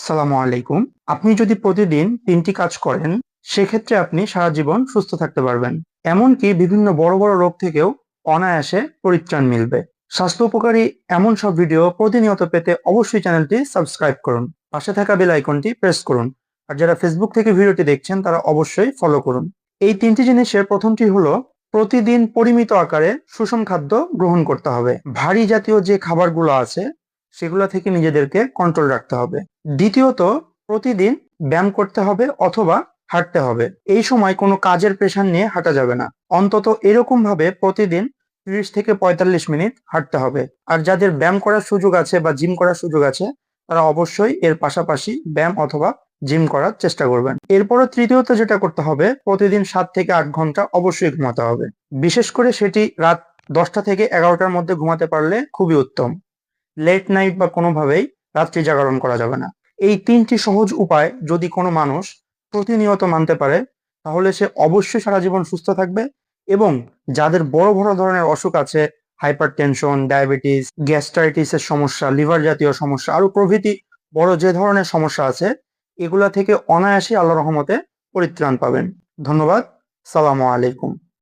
সালামু আলাইকুম। আপনি যদি প্রতিদিন ৩টি কাজ করেন, সেক্ষেত্রে আপনি সারা জীবন সুস্থ থাকতে পারবেন। এমনকি বিভিন্ন বড় বড় রোগ থেকেও অনায়াসে পরিত্রাণ মিলবে। স্বাস্থ্য উপকারী এমন সব ভিডিও প্রতিনিয়ত পেতে অবশ্যই চ্যানেলটি সাবস্ক্রাইব করুন। পাশে থাকা বেল আইকনটি প্রেস করুন। আর যারা ফেসবুক থেকে ভিডিওটি দেখছেন তারা অবশ্যই ফলো করুন। এই ৩টি জিনিসের প্রথমটি হলো প্রতিদিন পরিমিত আকারে সুষম খাদ্য গ্রহণ করতে হবে। ভারী জাতীয় যে খাবারগুলো আছে সেগুলো থেকে নিজেদেরকে কন্ট্রোল রাখতে হবে। দ্বিতীয়ত, প্রতিদিন ব্যায়াম করতে হবে অথবা হাঁটতে হবে। এই সময় কোনো কাজের প্রেশার নিয়ে হাঁটা যাবে না। অন্তত এরকম ভাবে প্রতিদিন 30 থেকে 45 মিনিট হাঁটতে হবে। আর যাদের ব্যায়াম করার সুযোগ আছে বা জিম করার সুযোগ আছে তারা অবশ্যই এর পাশাপাশি ব্যায়াম অথবা জিম করার চেষ্টা করবেন। এরপরে তৃতীয়ত যেটা করতে হবে, প্রতিদিন 7 থেকে 8 ঘন্টা অবশ্যই ঘুমাতে হবে। বিশেষ করে সেটি রাত 10টা থেকে 11টার মধ্যে ঘুমাতে পারলে খুবই উত্তম। লেট নাইট বা কোনোভাবেই রাত্রি জাগরণ করা যাবে না। এই 3টি সহজ উপায় যদি কোনো মানুষ প্রতিনিয়ত মানতে পারে তাহলে সে অবশ্যই সারা জীবন সুস্থ থাকবে। এবং যাদের বড় বড় ধরনের অসুখ আছে, হাইপার টেনশন, ডায়াবেটিস, গ্যাস্ট্রাইটিসের সমস্যা, লিভার জাতীয় সমস্যা আরো প্রভৃতি বড় যে ধরনের সমস্যা আছে, এগুলা থেকে অনায়াসে আল্লাহর রহমতে পরিত্রাণ পাবেন। ধন্যবাদ। সালামু আলাইকুম।